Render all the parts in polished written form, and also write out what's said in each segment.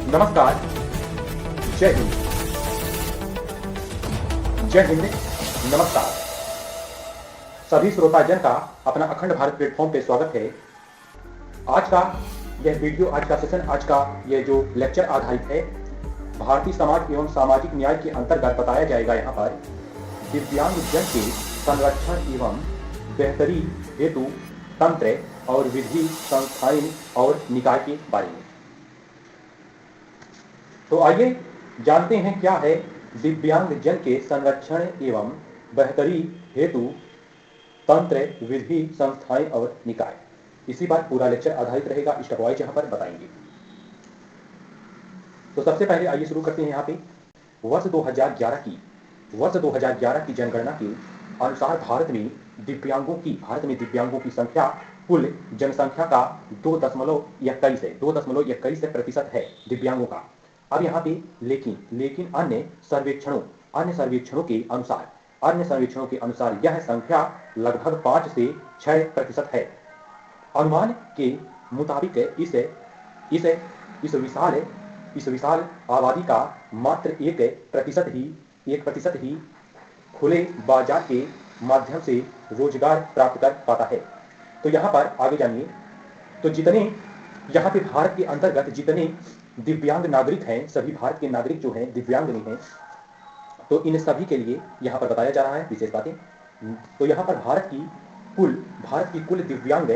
नमस्कार। जय हिंद। जय हिंद। नमस्कार। सभी श्रोताजन का अपना अखंड भारत प्लेटफॉर्म पे स्वागत है। आज का यह वीडियो, आज का सेशन, आज का यह जो लेक्चर आधारित है, भारतीय समाज एवं सामाजिक न्याय के अंतर्गत बताया जाएगा। यहाँ पर दिव्यांग जन के संरक्षण एवं बेहतरी हेतु तंत्र और विधि, संस्थाएं और निकाय के बारे में। तो आइए जानते हैं क्या है दिव्यांग जन के संरक्षण एवं बेहतरी हेतु तंत्र, विधि, संस्थाएं और निकाय। इसी पर पूरा लेक्चर आधारित रहेगा, स्टेप वाइज यहाँ पर बताएंगे। तो सबसे पहले आइए शुरू करते हैं। यहाँ पे वर्ष 2011 की जनगणना के अनुसार भारत में दिव्यांगों की संख्या कुल जनसंख्या का 2.21% है दिव्यांगों का। अब यहाँ पे लेकिन अन्य सर्वेक्षणों के अनुसार यह संख्या लगभग 5 से 6% है। अनुमान के मुताबिक इस विशाल आबादी का मात्र 1% ही खुले बाजार के माध्यम से रोजगार प्राप्त कर पाता है। तो यहाँ पर आगे जानिए। तो जितने यहाँ पे भारत के अंतर्गत जितने दिव्यांग नागरिक हैं, सभी भारत के नागरिक जो हैं दिव्यांग नहीं हैं, तो इन सभी के लिए यहाँ पर बताया जा रहा है विशेष बातें। तो यहाँ पर भारत की कुल दिव्यांग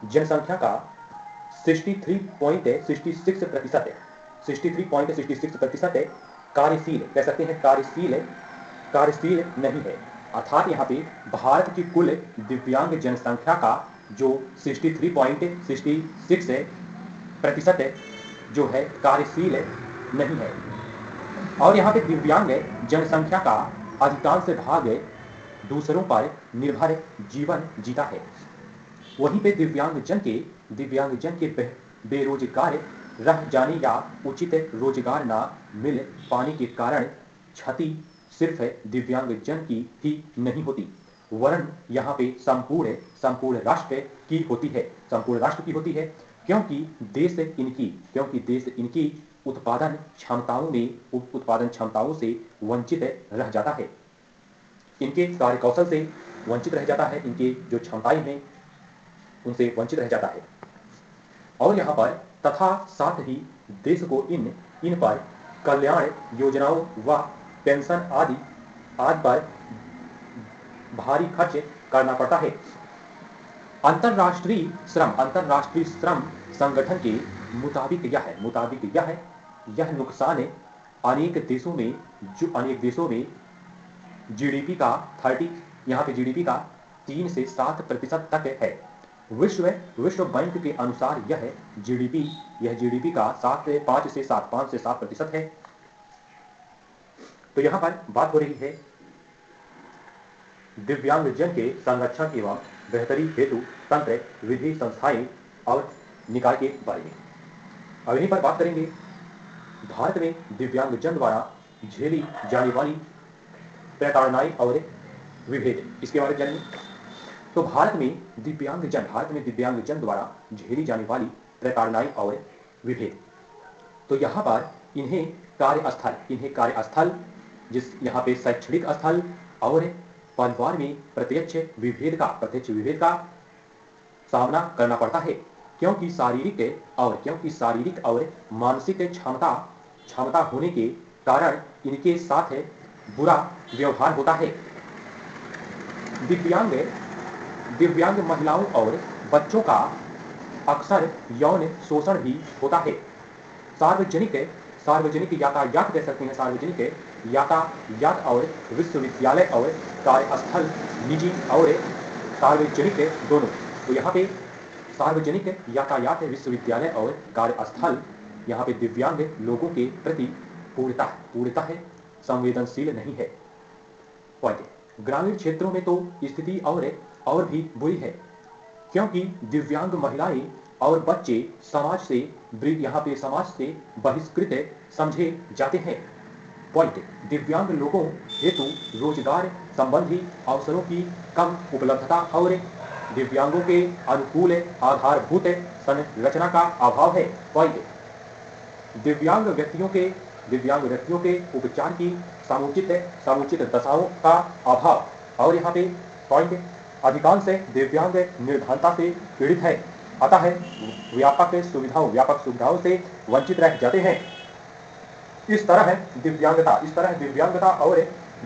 जनसंख्या का 63.66% कार्यशील, कह सकते हैं कार्यशील नहीं है। अर्थात यहाँ पे भारत की कुल दिव्यांग जनसंख्या का जो 63.66% जो है कार्यशील नहीं है। और यहाँ पे दिव्यांग जनसंख्या का अधिकांश भाग दूसरों पर निर्भर जीवन जीता है। वहीं पे दिव्यांग जन के बेरोजगार रह जाने या उचित रोजगार ना मिल पाने के कारण क्षति सिर्फ दिव्यांग जन की ही नहीं होती, वरन यहाँ पे संपूर्ण राष्ट्र की होती है। क्योंकि देश इनकी उत्पादन क्षमताओं से वंचित रह जाता है, इनके कार्यकौशल से वंचित रह जाता है, इनके जो क्षमताएं हैं उनसे वंचित रह जाता है। और यहाँ पर तथा साथ ही देश को इन पर कल्याण योजनाओं व पेंशन आदि पर भारी खर्च करना पड़ता है। अंतर्राष्ट्रीय श्रम संगठन के मुताबिक यह नुकसान अनेक देशों में जीडीपी का 3 से 7% तक है। विश्व बैंक के अनुसार यह जीडीपी का 5 से 7% है। तो यहाँ पर बात हो रही है दिव्यांग जन के संरक्षण एवं बेहतरी हेतु तंत्र, विधि, संस्थाएं और निकाय के बारे में। अब यहीं पर बात करेंगे भारत में दिव्यांग जन द्वारा झेली जाने वाली प्रताड़नाएं और विभेद, इसके बारे में जानेंगे। तो भारत में दिव्यांग जन द्वारा झेली जाने वाली प्रताड़नाएं और विभेद, तो यहाँ पर इन्हें कार्यस्थल यहाँ पे शैक्षणिक स्थल और परिवार में प्रत्यक्ष विभेद का सामना करना पड़ता है, क्योंकि शारीरिक और मानसिक क्षमता होने के कारण इनके साथ बुरा व्यवहार होता है। दिव्यांग महिलाओं और बच्चों का अक्सर यौन शोषण भी होता है। सार्वजनिक यातायात, कह सकते हैं सार्वजनिक यातायात और विश्वविद्यालय और कार्यस्थल, निजी और सार्वजनिक दोनों। तो यहाँ पे सार्वजनिक यातायात, विश्वविद्यालय और कार्यस्थल यहाँ पे दिव्यांग लोगों के प्रति पूर्णतः संवेदनशील नहीं है। ग्रामीण क्षेत्रों में तो स्थिति और भी बुरी है, क्योंकि दिव्यांग महिलाएं और बच्चे समाज से बहिष्कृत समझे जाते हैं। दिव्यांग लोगों हेतु रोजगार संबंधी अवसरों की कम उपलब्धता और दिव्यांगों के अनुकूल आधारभूत संरचना का अभाव है। दिव्यांग व्यक्तियों के उपचार की समुचित दशाओं का अभाव। और यहाँ पे पॉइंट, अधिकांश दिव्यांग निर्धनता से पीड़ित है, अतः व्यापक सुविधाओं से वंचित रह जाते हैं। इस तरह दिव्यांगता और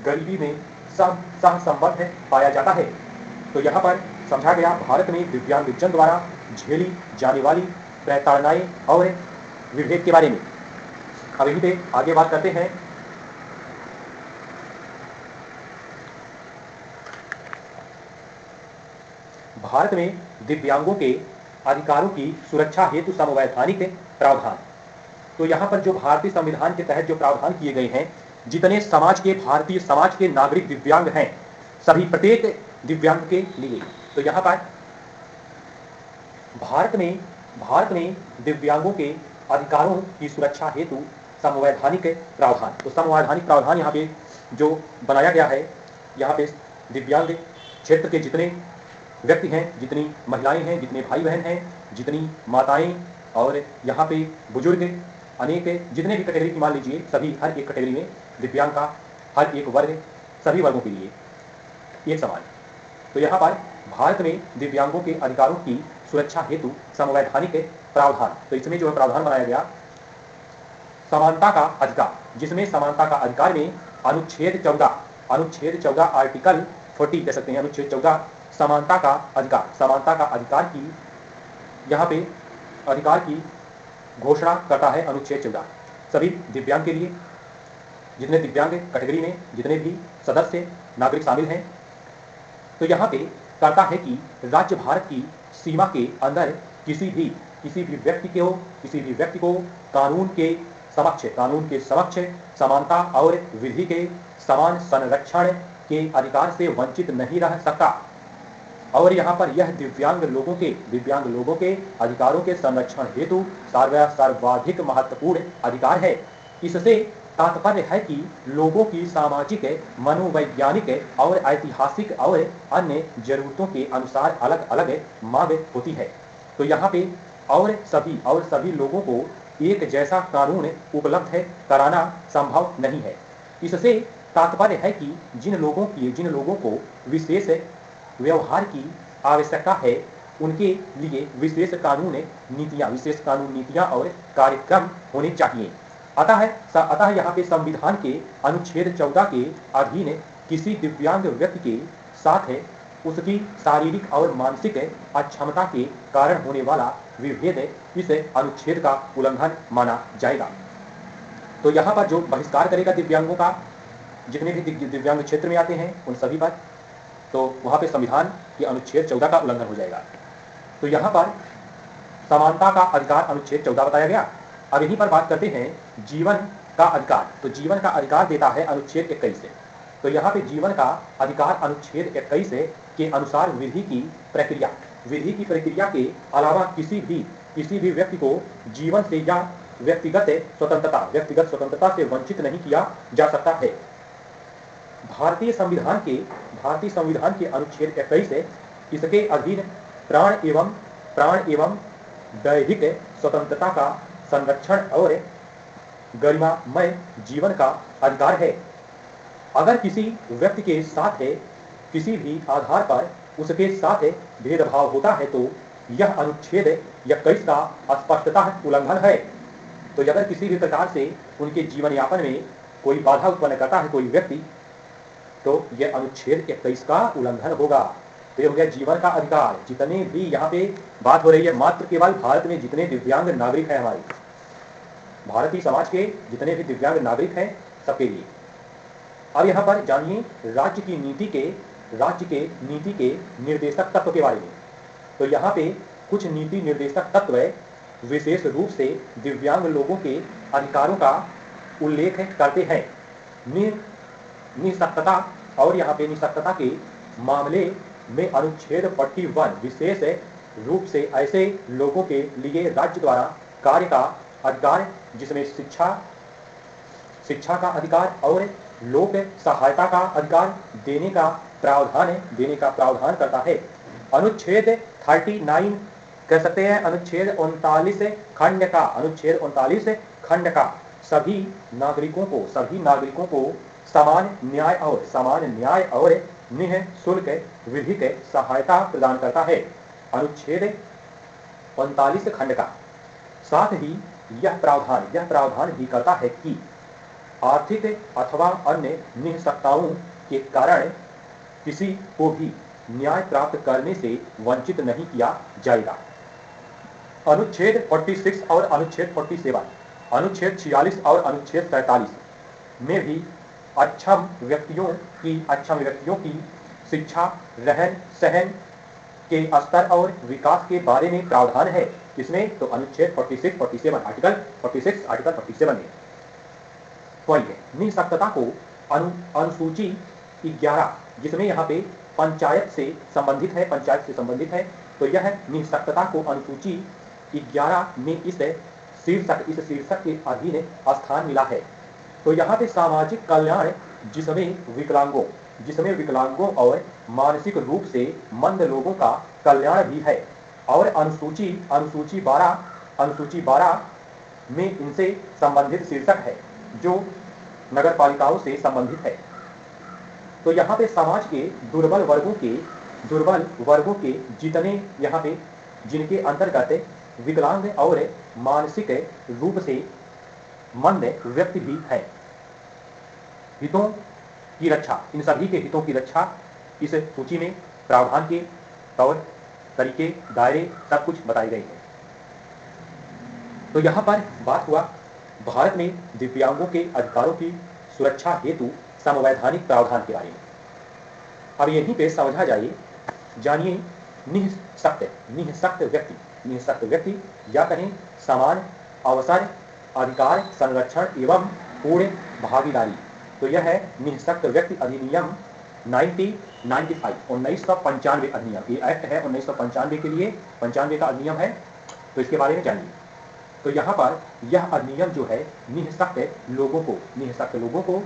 गरीबी में सहसंबंध पाया जाता है। तो यहाँ पर समझा गया भारत में दिव्यांगजन द्वारा झेली जाने वाली प्रताड़नाएं और विभेद के बारे में। अब यहीं पे आगे बात करते हैं भारत में दिव्यांगों के अधिकारों की सुरक्षा हेतु संवैधानिक प्रावधान। तो यहाँ पर जो भारतीय संविधान के तहत जो प्रावधान किए गए हैं, जितने भारतीय समाज के नागरिक दिव्यांग हैं, सभी प्रत्येक दिव्यांग के लिए, तो यहाँ पर भारत में दिव्यांगों के अधिकारों की सुरक्षा हेतु संवैधानिक प्रावधान। तो संवैधानिक प्रावधान यहाँ पे जो बनाया गया है, यहाँ पे दिव्यांग क्षेत्र के जितने व्यक्ति हैं, जितनी महिलाएं हैं, जितने भाई बहन हैं, जितनी माताएं और यहाँ पे बुजुर्ग, अनेक जितने भी कैटेगरी की मान लीजिए, सभी हर एक कैटेगरी में दिव्यांग का हर एक वर्ग, सभी वर्गों के लिए एक समान। तो यहाँ पर भारत में दिव्यांगों के अधिकारों की सुरक्षा हेतु संवैधानिक प्रावधान। तो इसमें जो है प्रावधान बनाया गया समानता का अधिकार, जिसमें समानता का अधिकार में अनुच्छेद 14 आर्टिकल 40 कह सकते हैं, अनुच्छेद 14 समानता का अधिकार की यहाँ पे अधिकार की घोषणा करता है। अनुच्छेद 14 सभी दिव्यांग के लिए, जितने दिव्यांग कैटेगरी में जितने भी सदस्य नागरिक शामिल हैं, तो यहाँ पे कहता है कि राज्य भारत की सीमा के अंदर किसी भी व्यक्ति को कानून के समक्ष समानता और विधि के समान संरक्षण के अधिकार से वंचित नहीं रह सकता। और यहाँ पर यह दिव्यांग लोगों के अधिकारों के संरक्षण हेतु सर्वाधिक महत्वपूर्ण अधिकार है। इससे तात्पर्य है कि लोगों की सामाजिक, मनोवैज्ञानिक और ऐतिहासिक और अन्य जरूरतों के अनुसार अलग अलग मांग होती है। तो यहाँ पे और सभी लोगों को एक जैसा कानून उपलब्ध कराना संभव नहीं है। इससे तात्पर्य है कि जिन लोगों को विशेष व्यवहार की आवश्यकता है, उनके लिए विशेष कानून नीतियां और कार्यक्रम होने चाहिए। अतः यहाँ पे संविधान के अनुच्छेद 14 के अधीन किसी दिव्यांग व्यक्ति के साथ उसकी शारीरिक और मानसिक अक्षमता के कारण होने वाला विभेद इस अनुच्छेद का उल्लंघन माना जाएगा। तो यहाँ पर जो बहिष्कार करेगा दिव्यांगों का, जितने भी दिव्यांग क्षेत्र में आते हैं उन सभी पर, तो वहाँ पे संविधान के अनुच्छेद 14 का उल्लंघन हो जाएगा। तो यहाँ पर समानता का अधिकार अनुच्छेद 14 बताया गया। अब यहीं पर बात करते हैं जीवन का अधिकार। तो जीवन का अधिकार देता है अनुच्छेद 21 से। तो यहाँ पे जीवन का अधिकार अनुच्छेद 21 के अनुसार विधि की प्रक्रिया के अलावा किसी भी व्यक्ति को जीवन से या व्यक्तिगत स्वतंत्रता से वंचित नहीं किया जा सकता है। भारतीय संविधान के अनुच्छेद 21 इसके अधीन प्राण एवं दैहिक स्वतंत्रता का संरक्षण और गरिमामय जीवन का अधिकार है। अगर किसी व्यक्ति के साथ किसी भी आधार पर उसके साथ भेदभाव होता है, तो यह अनुच्छेद 21 का स्पष्टतः उल्लंघन है। तो अगर किसी भी प्रकार से उनके जीवन यापन में कोई बाधा उत्पन्न करता है कोई व्यक्ति, तो यह अनुच्छेद 21 का उल्लंघन होगा। तो यह हो गया जीवन का अधिकार। जितने भी यहाँ पे बात हो रही है मात्र केवल भारत में जितने दिव्यांग नागरिक हैं, हमारे भारतीय समाज के जितने भी दिव्यांग नागरिक हैं, सबके लिए। अब यहाँ पर जानिए राज्य की नीति के निर्देशक तत्व के बारे में। तो यहाँ पे कुछ नीति निर्देशक तत्व विशेष रूप से दिव्यांग लोगों के अधिकारों का उल्लेख करते हैं। निःशक्तता, और यहाँ पे निःशक्तता के मामले में अनुच्छेद 41 विशेष रूप से ऐसे लोगों के लिए राज्य द्वारा कार्य का अधिकार, जिसमें शिक्षा का अधिकार और लोक सहायता का अधिकार देने का प्रावधान करता है। अनुच्छेद 39 कह सकते हैं अनुच्छेद 39 खंड का सभी नागरिकों को समान न्याय और निःशुल्क विधिक सहायता प्रदान करता है। अनुच्छेद 39 खंड का साथ ही यह प्रावधान भी करता है कि आर्थिक अथवा अन्य निःशक्ताओं के कारण किसी को भी न्याय प्राप्त करने से वंचित नहीं किया जाएगा। अनुच्छेद 46 और अनुच्छेद 47, अनुच्छेद 46 और अनुच्छेद 47 में भी अक्षम व्यक्तियों की शिक्षा, रहन सहन के स्तर और विकास के बारे में प्रावधान है। इसमें तो अनुच्छेद 46, 47, आर्टिकल 46, आर्टिकल 47 में पॉइंट है। निःशक्तता को अनुसूची 11 जिसमें यहाँ पे पंचायत से संबंधित है, तो यह निःशक्तता को अनुसूची 11 में इस शीर्षक के अधीन स्थान मिला है। तो यहाँ पे सामाजिक कल्याण जिसमें विकलांगों और मानसिक रूप से मंद लोगों का कल्याण भी है, और अनुसूची 12 में इनसे संबंधित शीर्षक है जो नगर पालिकाओं से संबंधित है। तो यहाँ पे समाज के दुर्बल वर्गों के जितने यहाँ पे जिनके अंतर्गत विकलांग और मानसिक रूप से मंद व्यक्ति भी है, हितों की रक्षा, इन सभी के हितों की रक्षा इस सूची में प्रावधान के तौर तरीके, दायरे सब कुछ बताए गए हैं। तो यहाँ पर बात हुआ भारत में दिव्यांगों के अधिकारों की सुरक्षा हेतु संवैधानिक प्रावधान के बारे में। अब यहीं पे समझा जानिए निःशक्त व्यक्ति या कहें समान अवसर अधिकार संरक्षण एवं पूर्ण भागीदारी। तो यह है निःशक्त व्यक्ति अधिनियम 1995 अधिनियम, ये एक्ट है 1995 के लिए, 95 का अधिनियम है, तो इसके बारे में जानिए। तो यहाँ पर यह अधिनियम जो है निःशक्त लोगों को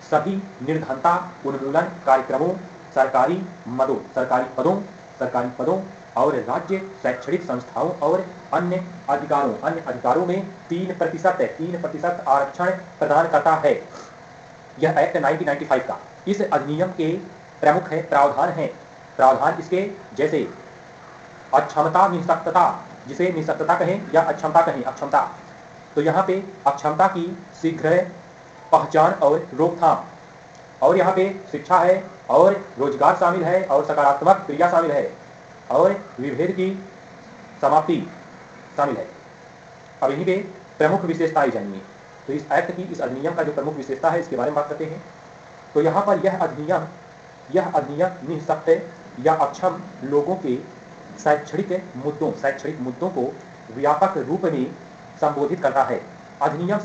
सभी निर्धनता उन्मूलन कार्यक्रमों, सरकारी पदों और राज्य शैक्षणिक संस्थाओं और अन्य अधिकारों में 3% आरक्षण प्रदान करता है। यह एक्ट 1995 का। इस अधिनियम के प्रमुख प्रावधान इसके जैसे अक्षमता निःशक्तता, जिसे निःशक्तता कहें या अक्षमता, तो यहाँ पे अक्षमता की शीघ्र पहचान और रोकथाम, और यहाँ पे शिक्षा है और रोजगार शामिल है और सकारात्मक क्रिया शामिल है और विभेद की समाप्ति शामिल है। अब यहीं पे प्रमुख विशेषताएं जानिए। तो इस एक्ट की, इस अधिनियम का जो प्रमुख विशेषता है इसके बारे में बात करते हैं। तो यहाँ पर यह अधिनियम निःशक्त या अक्षम लोगों के शैक्षणिक मुद्दों को व्यापक रूप में संबोधित करता है। अधिनियम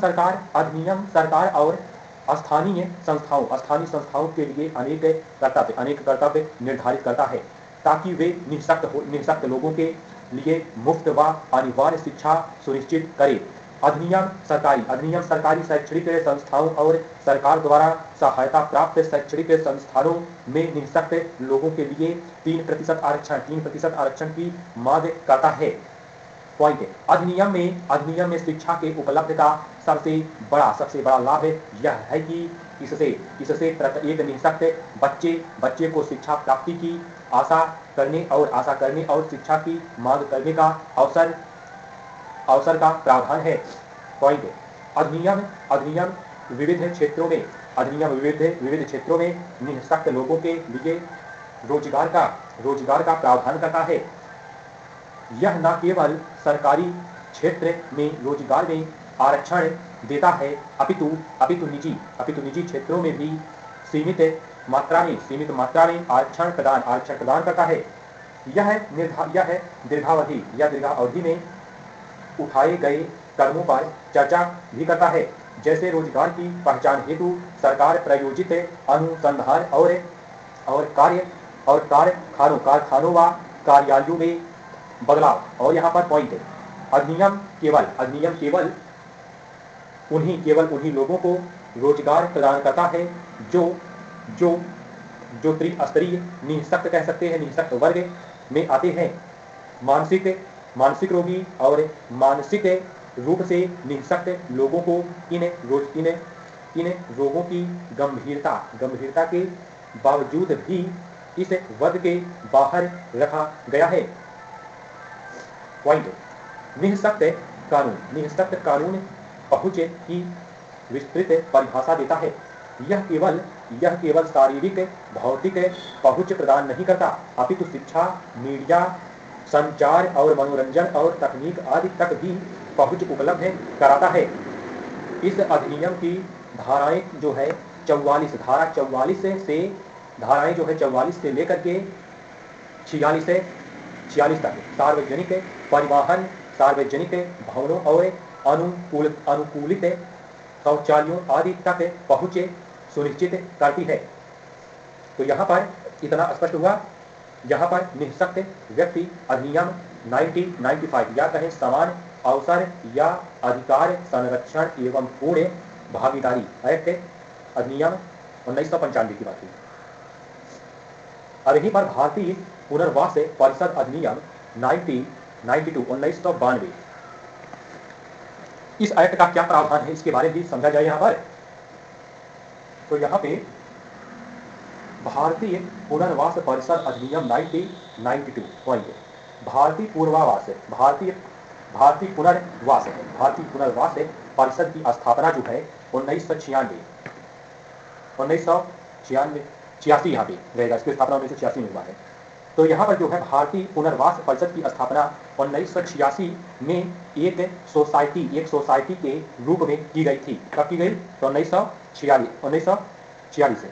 सरकार और स्थानीय संस्थाओं के लिए अनेक कर्तव्य निर्धारित करता है ताकि वे निःशक्त लोगों के लिए मुफ्त व अनिवार्य शिक्षा सुनिश्चित करे। अधिनियम सरकारी शैक्षणिक संस्थाओं और सरकार द्वारा सहायता प्राप्त शैक्षणिक संस्थानों में निःशक्त लोगों के लिए 3% आरक्षण की मांग करता है। पॉइंट, अधिनियम में शिक्षा के उपलब्ध का सबसे बड़ा लाभ यह है कि इससे प्रत्येक निःशक्त बच्चे को शिक्षा प्राप्ति की आशा करने और शिक्षा की मांग करने का अवसर का प्रावधान है। पॉइंट, अधिनियम विविध क्षेत्रों में निःशक्त लोगों के लिए रोजगार का प्रावधान करता है। यह न केवल सरकारी क्षेत्र में रोजगार में आरक्षण देता है अपितु निजी क्षेत्रों में भी सीमित मात्रा में आरक्षण प्रदान करता है। यह दीर्घावधि में उठाए गए कदमों पर चर्चा भी करता है, जैसे रोजगार की पहचान हेतु सरकार प्रायोजित अनुसंधान और कारखानों व कार्यालयों में बदलाव। और यहाँ पर पॉइंट है, अधिनियम केवल उन्हीं लोगों को रोजगार प्रदान करता है जो त्रिस्तरीय निःशक्त कह सकते हैं, निःशक्त वर्ग में आते हैं। मानसिक मानसिक रोगी और मानसिक रूप से निःशक्त लोगों को इन रोगों की गंभीरता के बावजूद भी इस वर्ग के बाहर रखा गया है। पॉइंट, निःशक्त कानून पहुंच की विस्तृत परिभाषा देता है। यह केवल शारीरिक भौतिक पहुंच प्रदान नहीं करता, अपितु शिक्षा, मीडिया, संचार और मनोरंजन और तकनीक आदि तक भी पहुंच उपलब्ध कराता है। इस अधिनियम की धाराएं जो है 44 धारा 44 से धाराएं जो है 44 से लेकर के 46 तक सार्वजनिक परिवहन, सार्वजनिक भवनों और अनुकूलित शौचालयों आदि तक पहुंच सुनिश्चित करती है। तो यहाँ पर इतना स्पष्ट हुआ। यहाँ पर निःशक्त व्यक्ति अधिनियम 1995 या कहें समान अवसर या अधिकार संरक्षण एवं पूर्ण भागीदारी एक्ट अधिनियम 1995 की बात हुई। अब यहीं पर भारतीय पुनर्वास परिषद अधिनियम 1992 इस एक्ट का क्या प्रावधान है इसके बारे में भी समझा जाए यहाँ पर। तो यहाँ पे भारतीय पुनर्वास परिषद अधिनियम 1992 पॉइंट, भारतीय पुनर्वास परिषद की स्थापना जो है 1986 यहाँ पे रहेगा, इसकी स्थापना 1986 में हुआ है। तो यहाँ पर जो है भारतीय पुनर्वास परिषद की स्थापना 1986 में एक सोसाइटी के रूप में की गई थी। कब की गई? तो 1946 से।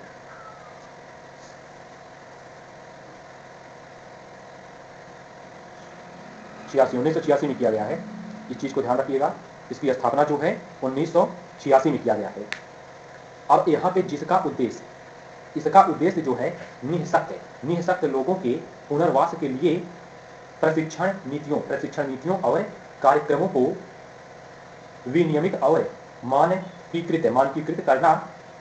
उन्नीस सौ छियासी में किया गया है, इस चीज को ध्यान रखिएगा। इसकी स्थापना जो है 1986 में किया गया है। अब यहाँ पे इसका उद्देश्य जो है निःशक्त लोगों के पुनर्वास के लिए प्रशिक्षण नीतियों और कार्यक्रमों को विनियमित और मानकीकृत करना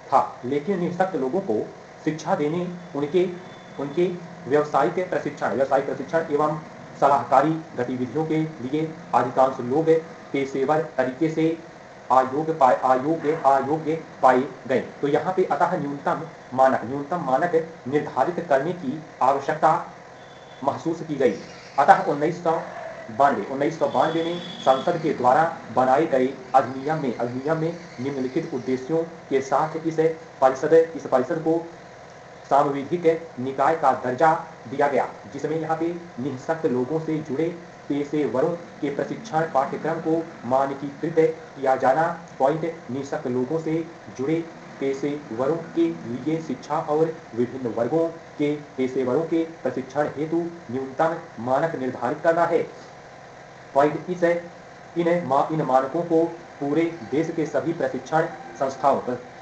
था। लेकिन निःशक्त लोगों को शिक्षा देने, उनके व्यावसायिक प्रशिक्षण एवं सलाहकारी गतिविधियों के लिए अधिकांश लोग पेशेवर तरीके से अयोग्य पाए गए। तो यहाँ पे अतः न्यूनतम मानक निर्धारित करने की आवश्यकता महसूस की गई। अतः 1992 में संसद के द्वारा बनाए गए अधिनियम में निम्नलिखित उद्देश्यों के साथ इस परिषद को सांविधिक निकाय का दर्जा दिया गया, जिसमें यहाँ पे निःशक्त लोगों से जुड़े पेशेवरों के प्रशिक्षण पाठ्यक्रम को मानकीकृत किया जाना। पॉइंट, निःशक्त लोगों से जुड़े पेशेवरों के लिए शिक्षा और विभिन्न वर्गों के पेशेवरों के प्रशिक्षण हेतु न्यूनतम मानक निर्धारित करना है। पॉइंट, इन मानकों को पूरे देश के सभी प्रशिक्षण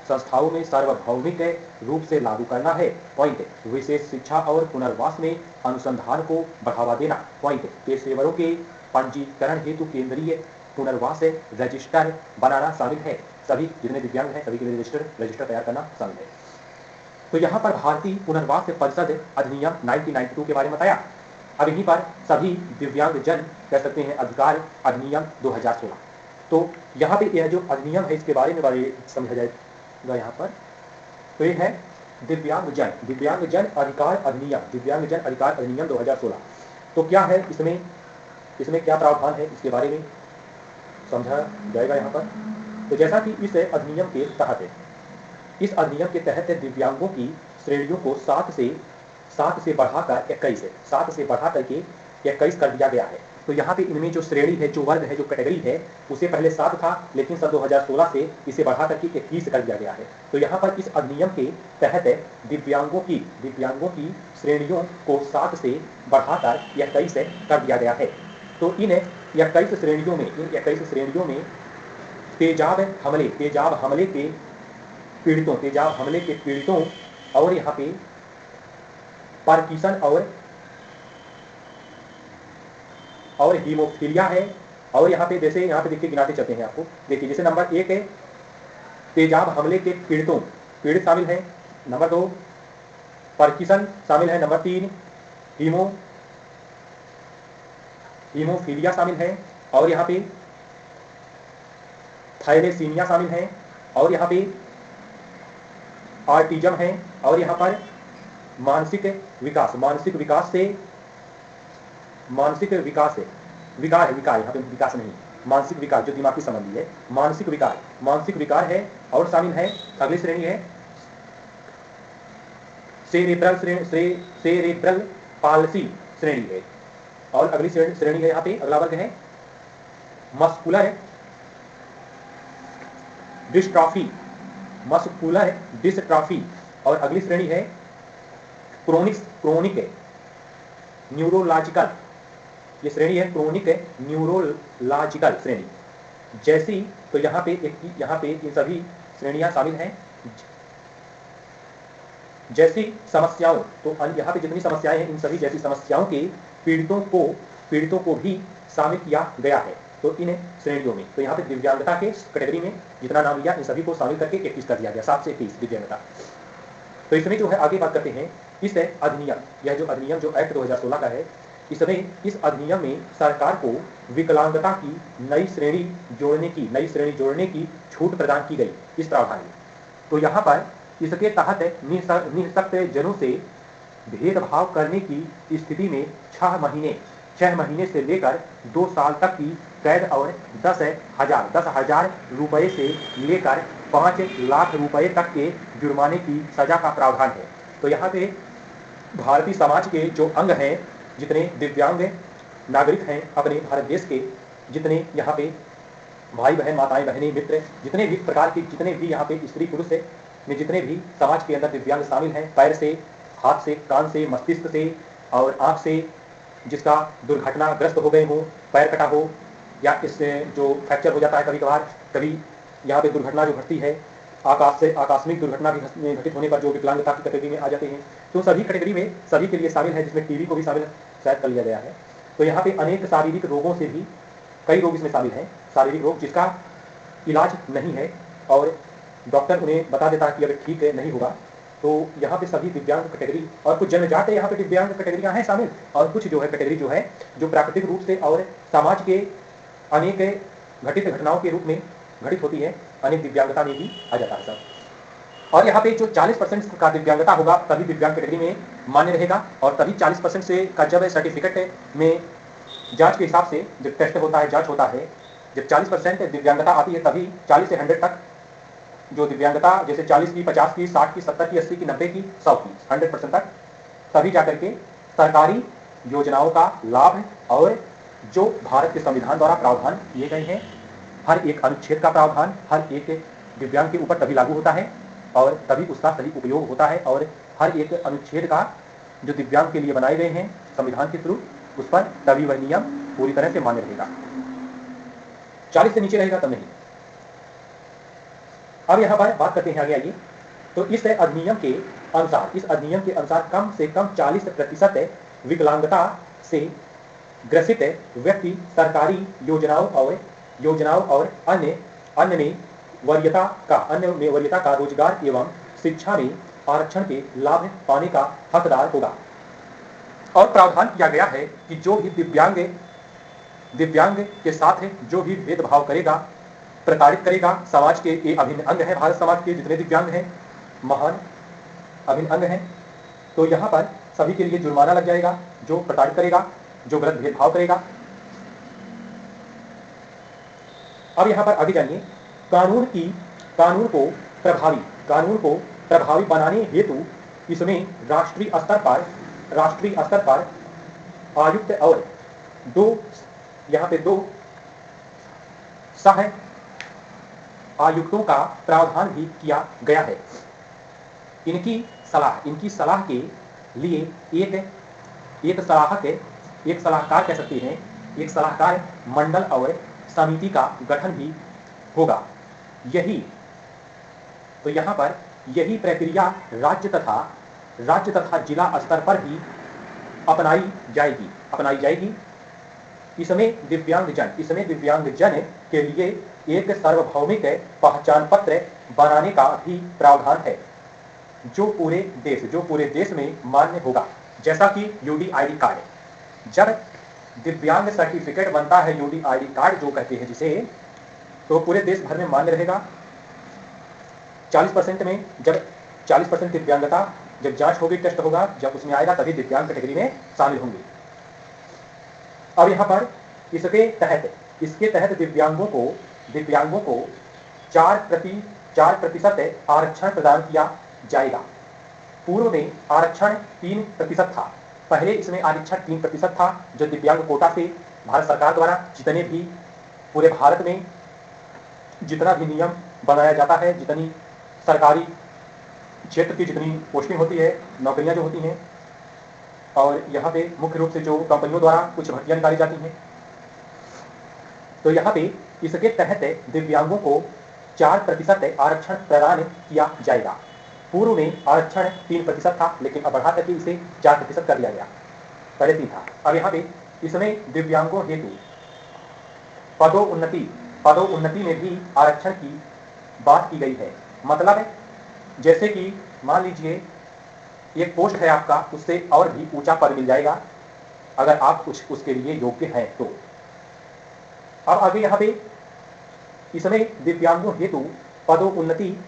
संस्थाओं में सार्वभौमिक रूप से लागू करना है। पॉइंट, विशेष शिक्षा और पुनर्वास में अनुसंधान को बढ़ावा देना। पॉइंट, पेशेवरों के पंजीकरण हेतु केंद्रीय पुनर्वास रजिस्टर बनाना शामिल है। सभी जितने दिव्यांग हैं सभी के लिए रजिस्टर तैयार करना शामिल है। तो यहाँ पर भारतीय पुनर्वास परिषद अधिनियम 1992 के बारे में बताया। अब यहीं पर सभी दिव्यांग जन कह सकते हैं अधिकार अधिनियम 2016। तो यहाँ पे यह जो अधिनियम है इसके बारे में समझा जाएगा यहाँ पर। तो ये है दिव्यांग जन अधिकार अधिनियम 2016। तो क्या है इसमें क्या प्रावधान है इसके बारे में समझा जाएगा यहाँ पर। तो जैसा कि इस अधिनियम के तहत दिव्यांगों की श्रेणियों को 7 से बढ़ाकर 21 कर दिया गया है। तो यहाँ पे इनमें जो श्रेणी है, जो वर्ग है, जो कैटेगरी है, उसे पहले 7 था, लेकिन सन 2016 से इसे बढ़ा करके 21 कर दिया गया है। तो यहाँ पर इस अधिनियम के तहत दिव्यांगों की श्रेणियों को 7 से बढ़ाकर 21 कर दिया गया है। तो इन 21 श्रेणियों में तेजाब हमले के पीड़ितों और यहाँ पे पार्किंसन और हीमोफीलिया है। और यहाँ पे जैसे यहाँ पे देखिए गिनाते चलते हैं आपको। देखिए जैसे नंबर 1 है तेजाब हमले के पीड़ित शामिल है। नंबर 2 पार्किंसन शामिल है। नंबर 3 हीमोफीलिया शामिल है, और यहाँ पे थायलेसीमिया शामिल है, और यहाँ पे ऑटिज्म है, और यहाँ पर मानसिक विकास, विकार यहाँ पे विकास नहीं, मानसिक विकार जो दिमागी संबंधी है, मानसिक विकार है। और शामिल है, अगली श्रेणी है सेरेब्रल पाल्सी श्रेणी है, और अगली श्रेणी है यहाँ पे अगला वर्ग है मस्कुलर डिस्ट्रॉफी, और अगली श्रेणी है क्रोनिक न्यूरोलॉजिकल, ये श्रेणी है क्रोनिक न्यूरोलॉजिकल श्रेणी। जैसी तो यहाँ पे ये सभी श्रेणियां शामिल हैं। जैसी समस्याओं, तो यहाँ पे जितनी समस्याएं हैं इन सभी जैसी समस्याओं के पीड़ितों को भी शामिल किया गया है। तो इन श्रेणियों में, तो यहाँ पे दिव्यांगता के कैटेगरी में जितना नाम लिया इन सभी को शामिल करके 21 कर दिया गया, 7 से 21 दिव्यांगता। तो इसमें जो है आगे बात करते हैं इस अधिनियम, यह जो अधिनियम जो एक्ट 2016 का है, इसमें इस अधिनियम में सरकार को विकलांगता की नई श्रेणी जोड़ने की छूट प्रदान की गई इस प्रावधान में। तो यहाँ पर इसके तहत निःशक्त जनों से भेदभाव करने की स्थिति में 6 महीने से लेकर 2 साल तक की कैद और 10,000 रुपए से लेकर 5 लाख रुपए तक के जुर्माने की सजा का प्रावधान है। तो यहाँ पे भारतीय समाज के जो अंग हैं, जितने दिव्यांग नागरिक हैं अपने भारत देश के, जितने यहाँ पे भाई बहन, माताएं बहनें, मित्र, जितने भी प्रकार के, जितने भी यहाँ पे स्त्री पुरुष में जितने भी समाज के अंदर दिव्यांग शामिल हैं, पैर से, हाथ से, कान से, मस्तिष्क से और आंख से, जिसका दुर्घटनाग्रस्त हो गए हो, पैर कटा हो, या इससे जो फ्रैक्चर हो जाता है कभी कभार, कभी यहाँ पे दुर्घटना जो घटती है आकस्मिक दुर्घटना भी घटित होने पर जो विकलांगता की कैटेगरी में आ जाते हैं, तो सभी कैटेगरी में सभी के लिए शामिल है, जिसमें टीबी को भी शामिल शायद कर लिया गया है। तो यहाँ पे अनेक शारीरिक रोगों से भी कई रोग इसमें शामिल हैं, शारीरिक रोग जिसका इलाज नहीं है और डॉक्टर उन्हें बता देता है कि अगर ठीक है नहीं होगा। तो यहाँ पे सभी दिव्यांग कैटेगरी और कुछ जन्मजात यहाँ पे दिव्यांग कैटेगरियाँ हैं शामिल, और कुछ जो है कैटेगरी जो है जो प्राकृतिक रूप से और समाज के अनेक घटित घटनाओं के रूप में घटित होती है, अनेक दिव्यांगता में भी आ जाता है सब। और यहाँ पे जो 40% का दिव्यांगता होगा तभी दिव्यांग कैटेगरी में मान्य रहेगा, और तभी 40% से का जब सर्टिफिकेट में जांच के हिसाब से जब टेस्ट होता है, जांच होता है, जब 40% दिव्यांगता आती है तभी 40 से 100 तक जो दिव्यांगता, जैसे 40 की, 50 की, 60 की, 70 की, 80 की, 90 की, 100 की, 100% तक, तभी जाकर के सरकारी योजनाओं का लाभ और जो भारत के संविधान द्वारा प्रावधान किए गए हैं, हर एक अनुच्छेद का प्रावधान हर एक दिव्यांग के ऊपर तभी लागू होता है और तभी उसका सही उपयोग होता है, और हर एक अनुच्छेद का जो दिव्यांग के लिए बनाए गए हैं संविधान के थ्रू, उस पर तभी वह नियम पूरी तरह से मान्य रहेगा। 40 से नीचे रहेगा तब नहीं। अब यहाँ पर बात करते हैं आगे, आइए। तो इस अधिनियम के अनुसार कम से कम 40% विकलांगता से ग्रसित व्यक्ति सरकारी योजनाओं और अन्य में वरीयता का रोजगार एवं शिक्षा में आरक्षण के लाभ पाने का हकदार होगा। और प्रावधान किया गया है कि जो भी दिव्यांग के साथ जो भी भेदभाव करेगा, प्रताड़ित करेगा, समाज के ये अभिन्न अंग है, भारत समाज के जितने दिव्यांग हैं महान अभिन्न अंग हैं, तो यहाँ पर सभी के लिए जुर्माना लग जाएगा जो प्रताड़ित करेगा, जो गलत भेदभाव करेगा। अब यहाँ पर आगे जानिए, कानून को प्रभावी बनाने हेतु इसमें राष्ट्रीय स्तर पर आयुक्त और दो सह आयुक्तों का प्रावधान भी किया गया है। इनकी सलाह के लिए एक सलाहकार कह सकते हैं, एक सलाहकार मंडल और समिति का गठन भी होगा। तो यहाँ पर यही प्रक्रिया राज्य तथा जिला स्तर पर ही अपनाई जाएगी। इसमें दिव्यांगजन के लिए एक सार्वभौमिक पहचान पत्र बनाने का भी प्रावधान है, जो पूरे देश में मान्य होगा, जैसा कि यूडीआईडी कार्ड। दिव्यांग सर्टिफिकेट बनता है, यूडीआईडी कार्ड जो कहते हैं जिसे, तो पूरे देश भर में मान्य रहेगा। 40% में, जब 40% दिव्यांगता जब जांच होगी, टेस्ट होगा, जब उसमें आएगा तभी दिव्यांग कैटेगरी में शामिल होंगे। अब यहाँ पर इसके तहत दिव्यांगों को 4% आरक्षण प्रदान किया जाएगा। पूर्व में आरक्षण 3% था। पहले इसमें आरक्षण 3% था, जो दिव्यांग कोटा से भारत सरकार द्वारा जितने भी पूरे भारत में जितना भी नियम बनाया जाता है, जितनी सरकारी क्षेत्र की जितनी पोस्टिंग होती है, नौकरियां जो होती हैं, और यहाँ पे मुख्य रूप से जो कंपनियों द्वारा कुछ भर्तियां निकाली जाती हैं, तो यहाँ पे इसके तहत दिव्यांगों को 4% आरक्षण प्रदान किया जाएगा। पूर्व में आरक्षण 3% था, लेकिन अब बढ़ा करके इसे 4% कर दिया गया, पहले 3 था। अब यहाँ पे इसमें दिव्यांगों हेतु पदोन्नति में भी आरक्षण की बात की गई है। मतलब जैसे कि मान लीजिए एक पोस्ट है आपका, उससे और भी ऊंचा पद मिल जाएगा अगर आप उसके लिए योग्य हैं तो। अब आगे यहाँ पे इसमें दिव्यांगों हेतु पदोन्नति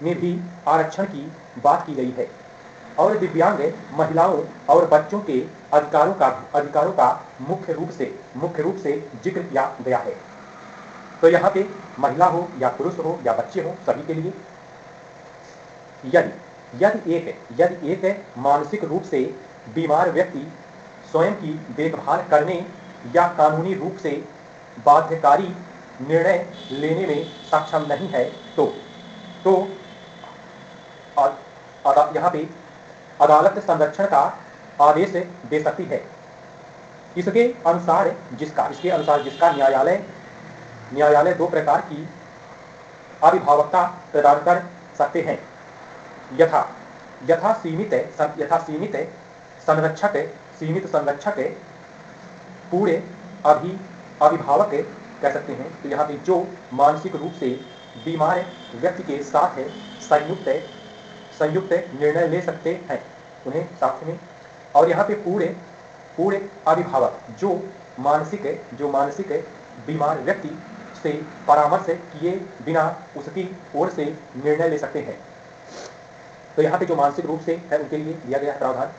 में भी आरक्षण की बात की गई है, और दिव्यांग महिलाओं और बच्चों के अधिकारों का मुख्य रूप से जिक्र किया गया है। तो यहाँ पे महिला हो या पुरुष हो या बच्चे हो, सभी के लिए यदि एक मानसिक रूप से बीमार व्यक्ति स्वयं की देखभाल करने या कानूनी रूप से बाध्यकारी निर्णय लेने में सक्षम नहीं है तो यहाँ पे अदालत संरक्षण का आदेश दे सकती है। इसके अनुसार जिसका न्यायालय 2 प्रकार की अभिभावकता प्रदान कर सकते हैं, यथा सीमित संरक्षक पूरे अभिभावक कह सकते हैं। तो यहाँ पे जो मानसिक रूप से बीमार व्यक्ति के साथ संयुक्त निर्णय ले सकते हैं उन्हें साथ में, और यहाँ पे पूरे अभिभावक जो मानसिक बीमार व्यक्ति से परामर्श किए बिना उसकी ओर से निर्णय ले सकते हैं। तो यहाँ पे जो मानसिक रूप से है उनके लिए दिया गया प्रावधान।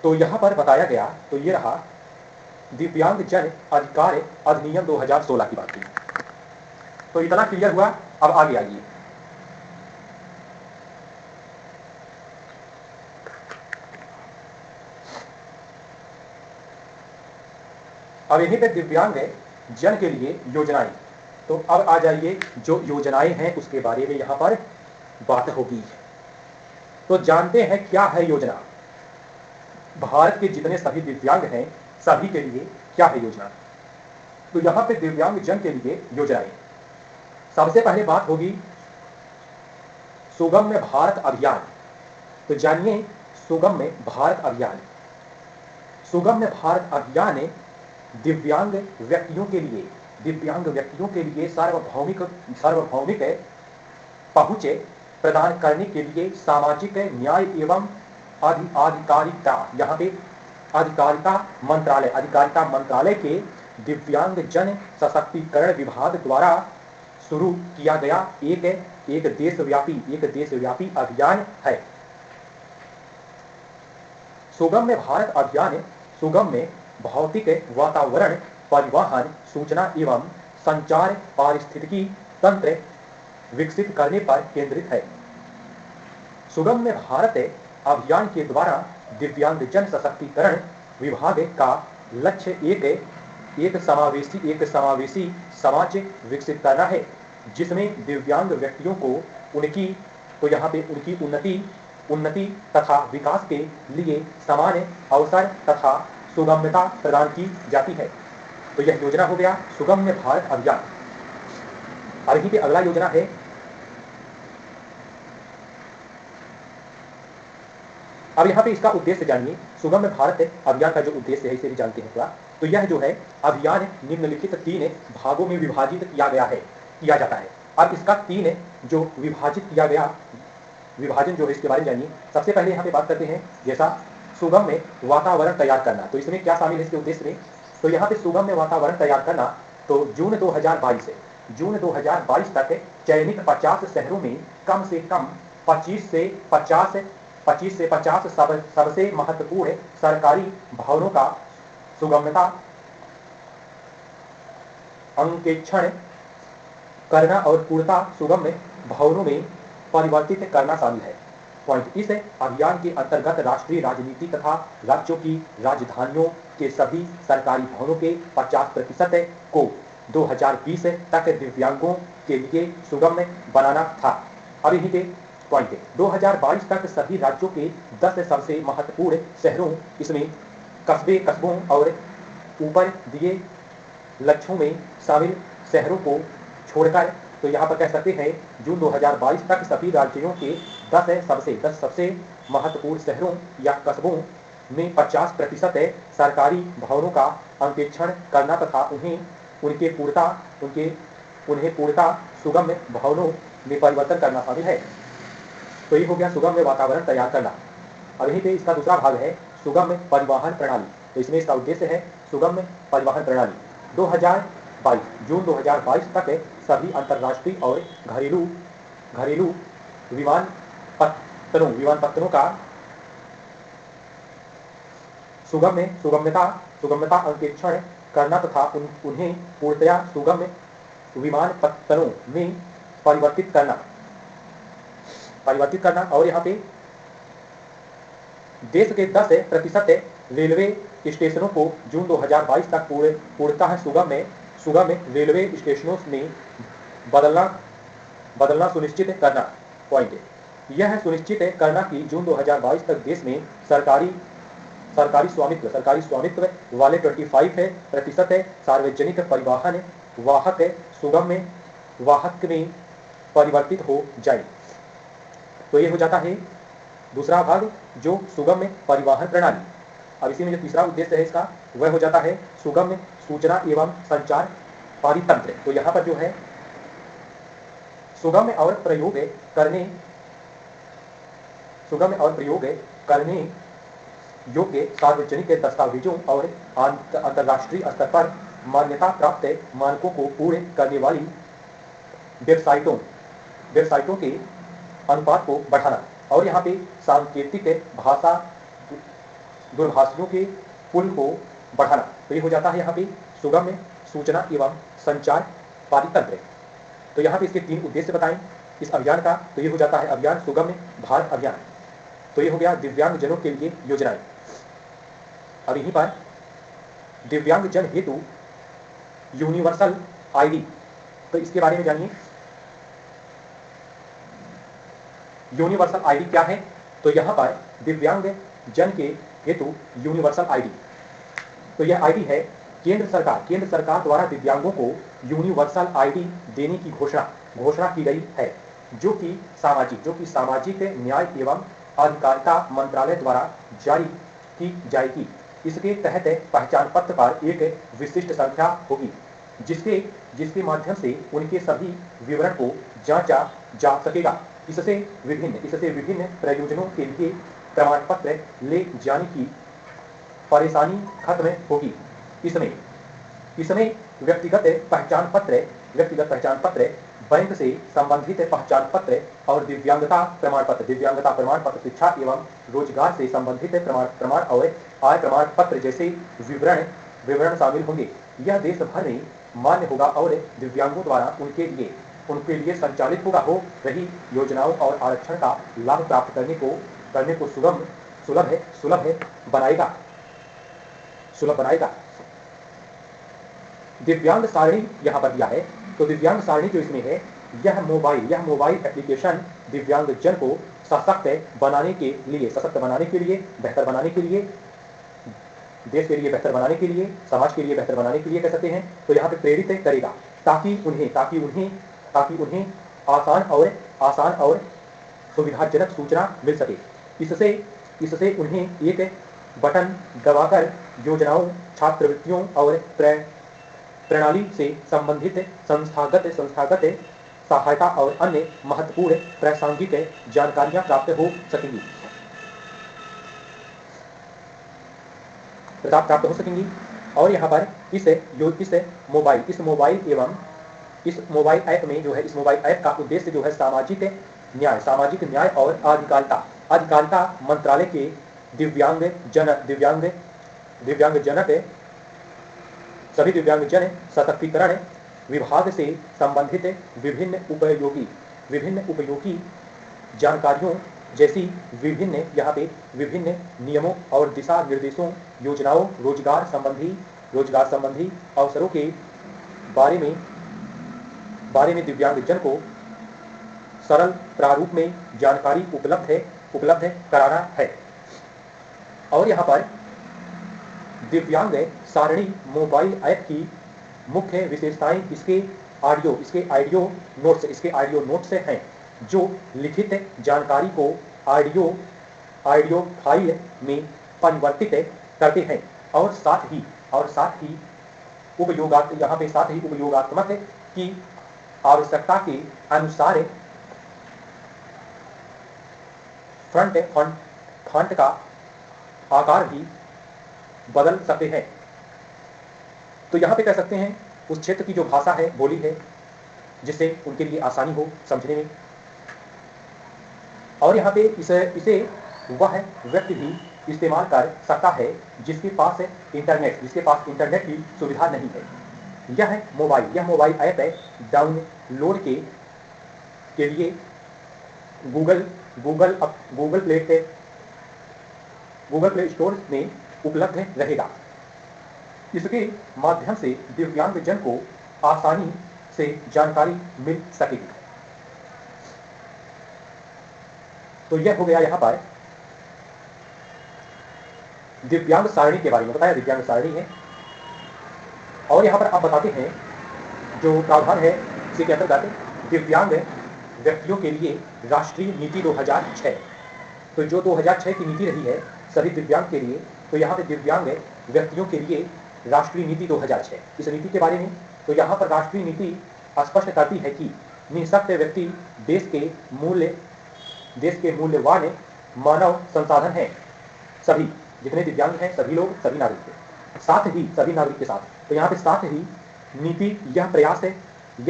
तो यहाँ पर बताया गया, तो ये रहा दिव्यांग जन अधिकार अधिनियम 2016 की बात की। तो इतना क्लियर हुआ। अब आगे आइए, अब यहीं पे दिव्यांग जन के लिए योजनाएं। तो अब आ जाइए, जो योजनाएं हैं उसके बारे में यहां पर बात होगी। तो जानते हैं क्या है योजना। भारत के जितने सभी दिव्यांग हैं सभी के लिए क्या है योजना। तो यहां पे दिव्यांग जन के लिए योजनाएं, सबसे पहले बात होगी सुगम्य भारत अभियान। तो जानिए सुगम्य भारत अभियान। सुगम्य भारत अभियान दिव्यांग व्यक्तियों के लिए सार्वभौमिक पहुंच प्रदान करने के लिए सामाजिक न्याय एवं अधिकारिता, यहाँ पे अधिकारिता मंत्रालय के दिव्यांग जन सशक्तिकरण विभाग द्वारा शुरू किया गया एक देशव्यापी अभियान है। सुगम्य भारत अभियान सुगम्य भौतिक वातावरण, परिवहन, सूचना एवं संचार पारिस्थितिकी तंत्र विकसित करने पर केंद्रित है। सुगम्य भारत अभियान के द्वारा दिव्यांग जन सशक्तिकरण विभाग का लक्ष्य एक समावेशी समाज विकसित करना है, जिसमें दिव्यांग व्यक्तियों को उनकी उन्नति तथा विकास के लिए समान अवसर तथा सुगम्यता प्रदान की जाती है। तो यह योजना हो गया सुगम्य भारत अभियान। और यहीं पे अगला योजना है अब यहाँ पे इसका उद्देश्य जानिए। सुगम्य भारत अभियान का जो उद्देश्य है इसे भी जानते हैं थोड़ा। तो यह जो है अभियान निम्नलिखित 3 भागों में विभाजित किया जाता है। अब इसका 3 जो विभाजन जो है इसके बारे में जानिए। सबसे पहले यहाँ पे बात करते हैं, जैसा सुगम्य वातावरण तैयार करना। तो इसमें क्या शामिल है इसके उद्देश्य में? तो यहाँ पे सुगम्य वातावरण तैयार करना, तो जून 2022 तक चयनित 50 शहरों में कम से कम 25 से 50 सबसे महत्वपूर्ण सरकारी भवनों का सुगम्यता अंकेक्षण करना और पूर्णता सुगम्य भवनों में परिवर्तित करना शामिल है। पॉइंट, इस अभियान के अंतर्गत राष्ट्रीय राजनीति तथा राज्यों की राजधानियों के सभी सरकारी भवनों के 50% को 2020 तक दिव्यांगों के लिए सुगम्य बनाना था। अब यहीं पे पॉइंट है, 2022 तक सभी राज्यों के 10 सबसे महत्वपूर्ण शहरों, इसमें कस्बों और ऊपर दिए लक्ष्यों में शामिल शहरों को छोड़कर, तो यहाँ पर कह सकते हैं जून 2022 तक सभी राज्यों के 10 सबसे महत्वपूर्ण शहरों या कस्बों में 50% सरकारी भवनों का अंकेक्षण करना तथा उन्हें पूर्णता सुगम्य भवनों में परिवर्तन करना शामिल है। तो ये हो गया सुगम्य वातावरण तैयार करना। अब यहीं पे इसका दूसरा भाग है सुगम्य परिवहन प्रणाली। तो इसमें इसका उद्देश्य है सुगम्य परिवहन प्रणाली। 2022 जून 2022 तक सभी अंतर्राष्ट्रीय और घरेलू विमानपत्तनों का सुगम्यता अंकेक्षण करना तथा उन्हें पूर्णतया सुगम्य विमानपत्तनों में परिवर्तित करना। और यहाँ पे देश के 10% रेलवे स्टेशनों को जून 2022 तक पूर्णतः सुगम्य रेलवे स्टेशनों में बदलना सुनिश्चित करना। पॉइंट, यह सुनिश्चित करना कि जून 2022 तक देश में सरकारी स्वामित्व वाले 25% सार्वजनिक परिवहन वाहक सुगम्य वाहक में परिवर्तित हो जाए। तो ये हो जाता है दूसरा भाग जो सुगम्य परिवहन प्रणाली। अब इसी में जो तीसरा उद्देश्य है इसका, वह हो जाता है सुगम्य सूचना एवं संचार परितंत्र। तो यहाँ पर जो है सुगम्य और प्रयोग करने योग्य सार्वजनिक दस्तावेजों और अंतर्राष्ट्रीय स्तर पर मान्यता प्राप्त मानकों को पूर्ण करने वाली वेबसाइटों के अनुपात को बढ़ाना। और यहाँ पे सांकेतिक भाषा दूरभाषियों के पुल को बढ़ाना। तो ये हो जाता है यहाँ पे सुगम्य सूचना एवं संचार परितंत्र। तो यहाँ पे इसके 3 उद्देश्य बताएं इस अभियान का। तो ये हो जाता है अभियान सुगम्य भारत अभियान। तो ये हो गया दिव्यांग जनों के लिए योजनाएं। अब यहीं पर दिव्यांग जन हेतु यूनिवर्सल आईडी, तो इसके बारे में जानिए। यूनिवर्सल आईडी क्या है? तो यहाँ पर दिव्यांग जन के हेतु यूनिवर्सल आईडी, तो यह आईडी है केंद्र सरकार द्वारा दिव्यांगों को यूनिवर्सल आईडी देने की घोषणा की गई है, जो कि सामाजिक न्याय एवं अधिकारिता मंत्रालय द्वारा जारी की जाएगी। इसके तहत पहचान पत्र पर एक विशिष्ट संख्या होगी जिसके माध्यम से उनके सभी विवरण को जांचा जा सकेगा। इससे विभिन्न प्रयोजनों के लिए प्रमाण पत्र ले जाने की परेशानी खत्म होगी। इसमें व्यक्तिगत पहचान पत्र, बैंक से संबंधित पहचान पत्र और दिव्यांगता प्रमाण पत्र, शिक्षा एवं रोजगार से संबंधित प्रमाण और आय प्रमाण पत्र जैसे विवरण शामिल होंगे। यह देश भर में मान्य होगा और दिव्यांगों द्वारा उनके लिए संचालित हो रही योजनाओं और आरक्षण का लाभ प्राप्त करने को सुलभ बनाएगा। दिव्यांग सारणी यहाँ पर दिया है। तो दिव्यांग सारणी जो इसमें है, यह मोबाइल एप्लीकेशन दिव्यांग जन को सशक्त बनाने के लिए, बेहतर बनाने के लिए, देश के लिए बेहतर बनाने के लिए, समाज के लिए बेहतर बनाने के लिए कह सकते हैं। तो यहाँ पे प्रेरित करेगा ताकि उन्हें आसान और सुविधाजनक सूचना मिल सके। इससे उन्हें एक बटन दबाकर योजनाओं, छात्रवृत्तियों और प्रणाली से संबंधित संस्थागत सहायता और अन्य महत्वपूर्ण प्रासंगिक जानकारियां प्राप्त हो सकेंगी। प्राप्त हो सकेंगी। और यहाँ पर इस मोबाइल ऐप में जो है, इस मोबाइल ऐप का उद्देश्य जो है सामाजिक न्याय और अधिकारिता मंत्रालय के सभी दिव्यांगजन सशक्तिकरण विभाग से संबंधित विभिन्न उपयोगी जानकारियों जैसी विभिन्न नियमों और दिशा निर्देशों, योजनाओं, रोजगार संबंधी अवसरों के बारे में दिव्यांगजन को सरल प्रारूप में जानकारी उपलब्ध कराना है। और यहाँ पर दिव्यांग सारणी मोबाइल ऐप की मुख्य विशेषताएं इसके ऑडियो नोट्स हैं, जो लिखित जानकारी को ऑडियो फाइल में परिवर्तित करते हैं और साथ ही उपयोगात्मक की आवश्यकता के अनुसार फॉन्ट का आकार भी बदल सकते हैं। तो यहाँ पे कह सकते हैं उस क्षेत्र की जो भाषा है, बोली है, जिससे उनके लिए आसानी हो समझने में। और यहाँ पे इसे वह व्यक्ति भी इस्तेमाल कर सकता है जिसके पास इंटरनेट की सुविधा नहीं है। यह मोबाइल ऐप है डाउनलोड के लिए गूगल प्ले स्टोर में उपलब्ध रहेगा। इसके माध्यम से दिव्यांगजन को आसानी से जानकारी मिल सकेगी। तो यह हो गया यहाँ पर दिव्यांग सारणी के बारे में बताया, दिव्यांग सारणी है। और यहाँ पर आप बताते हैं जो प्रावधान है इसी के अंतर्गत दिव्यांग व्यक्तियों के लिए राष्ट्रीय नीति 2006। तो जो 2006 की नीति रही है सभी दिव्यांग के लिए, तो यहाँ पे दिव्यांग व्यक्तियों के लिए राष्ट्रीय नीति 2006, इस नीति के बारे में। तो यहाँ पर राष्ट्रीय नीति स्पष्ट करती है कि निःशक्त व्यक्ति देश के मूल्यवान मानव संसाधन हैं। सभी जितने दिव्यांग हैं, सभी लोग, सभी नागरिक सभी नागरिक के साथ। तो यहाँ पे साथ ही नीति यह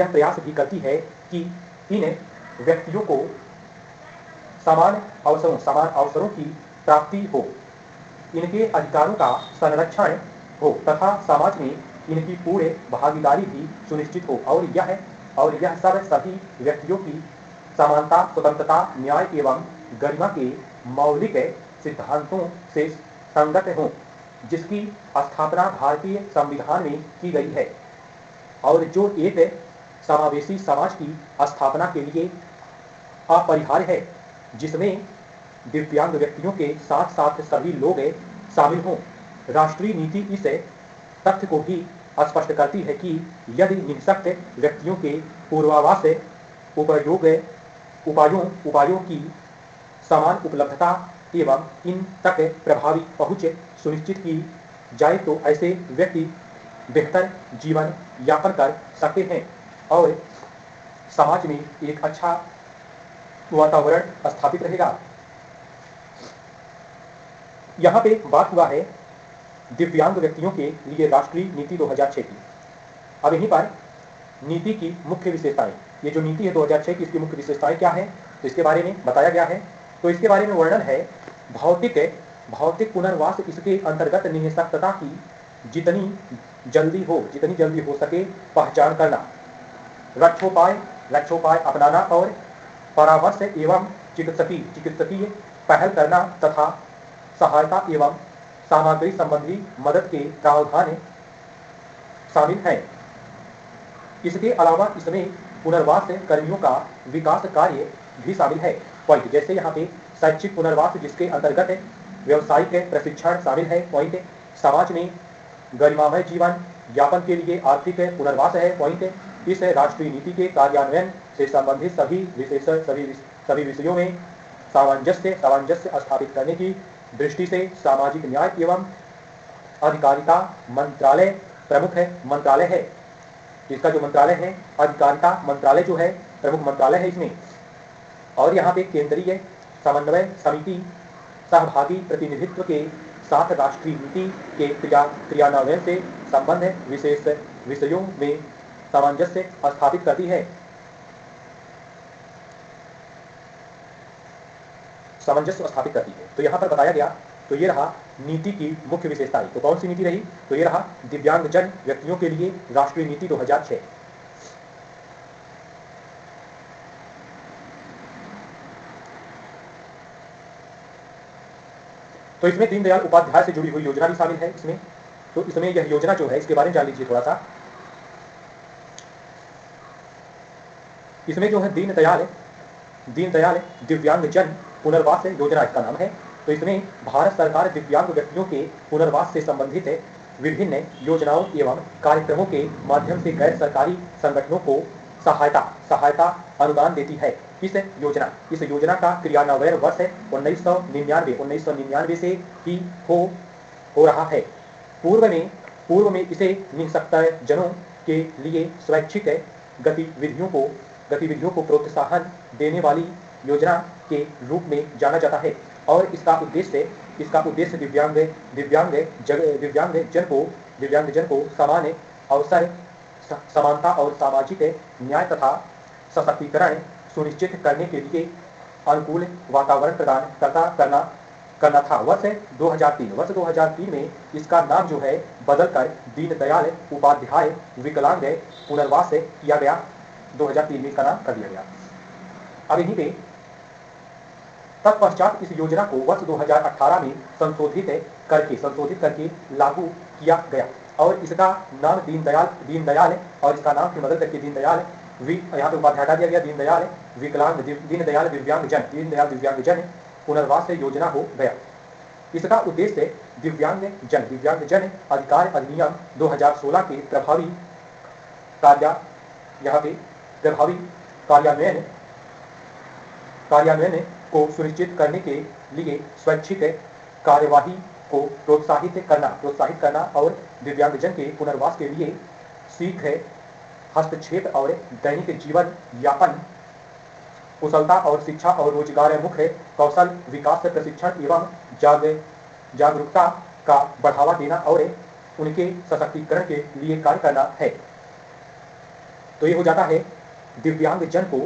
प्रयास भी करती है कि इन व्यक्तियों को समान अवसरों की प्राप्ति हो, इनके अधिकारों का संरक्षण हो तथा समाज में इनकी पूरे भागीदारी भी सुनिश्चित हो। और यह सब सभी व्यक्तियों की समानता, स्वतंत्रता, न्याय एवं गरिमा के मौलिक सिद्धांतों से संगत हो, जिसकी स्थापना भारतीय संविधान में की गई है और जो एक समावेशी समाज की स्थापना के लिए अपरिहार्य है, जिसमें दिव्यांग व्यक्तियों के साथ साथ सभी लोग शामिल हों। राष्ट्रीय नीति इस तथ्य को भी स्पष्ट करती है कि यदि निःशक्त व्यक्तियों के पूर्वाभास उपायों की समान उपलब्धता एवं इन तक प्रभावी पहुंच सुनिश्चित की जाए तो ऐसे व्यक्ति बेहतर जीवन यापन कर सकते हैं और समाज में एक अच्छा वातावरण स्थापित रहेगा। यहाँ पे बात हुआ है दिव्यांग व्यक्तियों के लिए राष्ट्रीय नीति 2006 की। अब यहीं पर नीति की मुख्य विशेषताएं, ये जो नीति है 2006 की, इसकी मुख्य विशेषताएं क्या है तो इसके बारे में बताया गया है। तो इसके बारे में वर्णन है भौतिक पुनर्वास, इसके अंतर्गत निःशक्तता की जितनी जल्दी हो सके पहचान करना, रक्षोपाय अपनाना और परामर्श एवं चिकित्सकीय पहल करना तथा सहायता एवं सामग्री संबंधी मदद के प्रावधान शामिल हैं। इसके अलावा इसमें पुनर्वास कर्मियों का विकास कार्य भी शामिल है। पॉइंट जैसे यहाँ पे शैक्षिक पुनर्वास, जिसके अंतर्गत व्यावसायिक प्रशिक्षण शामिल है। पॉइंट समाज में गरिमामय जीवन यापन के लिए आर्थिक पुनर्वास है। पॉइंट इस राष्ट्रीय नीति के कार्यान्वयन से संबंधित सभी विषयों में सामंजस्य स्थापित करने की दृष्टि से सामाजिक न्याय एवं अधिकारिता मंत्रालय प्रमुख मंत्रालय है। इसका जो मंत्रालय है, अधिकारिता मंत्रालय जो है प्रमुख मंत्रालय है इसमें। और यहाँ पे केंद्रीय समन्वय समिति सहभागी प्रतिनिधित्व के साथ राष्ट्रीय नीति के क्रियान्वयन से संबंध विशेष विषयों में सामंजस्य स्थापित करती है। तो यहाँ पर बताया गया, तो ये रहा नीति की मुख्य विशेषताएं। तो कौन सी नीति रही? तो ये रहा दिव्यांगजन व्यक्तियों के लिए राष्ट्रीय नीति 2006। तो इसमें दीनदयाल उपाध्याय से जुड़ी हुई योजना भी शामिल है इसमें। तो इसमें यह योजना जो है, इसके बारे में जान लीजिए थोड़ा सा। इसमें जो है दीनदयाल दिव्यांगजन पुनर्वास योजना इसका नाम है। तो इसमें भारत सरकार दिव्यांग व्यक्तियों के पुनर्वास से संबंधित विभिन्न योजनाओं एवं कार्यक्रमों के माध्यम से गैर सरकारी संगठनों को सहायता अनुदान देती है। इस योजना का क्रियान्वयन वर्ष 1999 से ही हो रहा है। पूर्व में इसे निःशक्तजनों के लिए स्वैच्छिक गतिविधियों को प्रोत्साहन देने वाली योजना के रूप में जाना जाता है और इसका उद्देश्य दिव्यांगजन को समान अवसर, समानता और सामाजिक न्याय तथा सशक्तिकरण सुनिश्चित करने के लिए अनुकूल वातावरण प्रदान करना था। वर्ष 2003 में इसका नाम जो है बदलकर दीनदयाल उपाध्याय विकलांग पुनर्वास किया गया। 2003 में इसका नाम कर दिया गया। अब यहीं पे तत्पश्चात इस योजना को वर्ष 2018 में संशोधित करके लागू किया गया और इसका नाम दीनदयाल और इसका नाम फिर बदल करके दीनदयाल यहाँ पे उपाध्याय हटा दिया गया, दीनदयाल दिव्यांगजन पुनर्वास योजना हो गया। इसका उद्देश्य दिव्यांगजन अधिकार अधिनियम 2016 के प्रभावी कार्यान्वयन को सुनिश्चित करने के लिए स्वैच्छिक कार्यवाही को प्रोत्साहित करना और दिव्यांगजन के पुनर्वास के लिए शीघ्र हस्तक्षेप और दैनिक जीवन यापन कुशलता और शिक्षा और रोजगार मुख्य कौशल विकास प्रशिक्षण एवं जागरूकता का बढ़ावा देना और उनके सशक्तिकरण के लिए कार्य करना है। तो ये हो जाता है दिव्यांगजन को।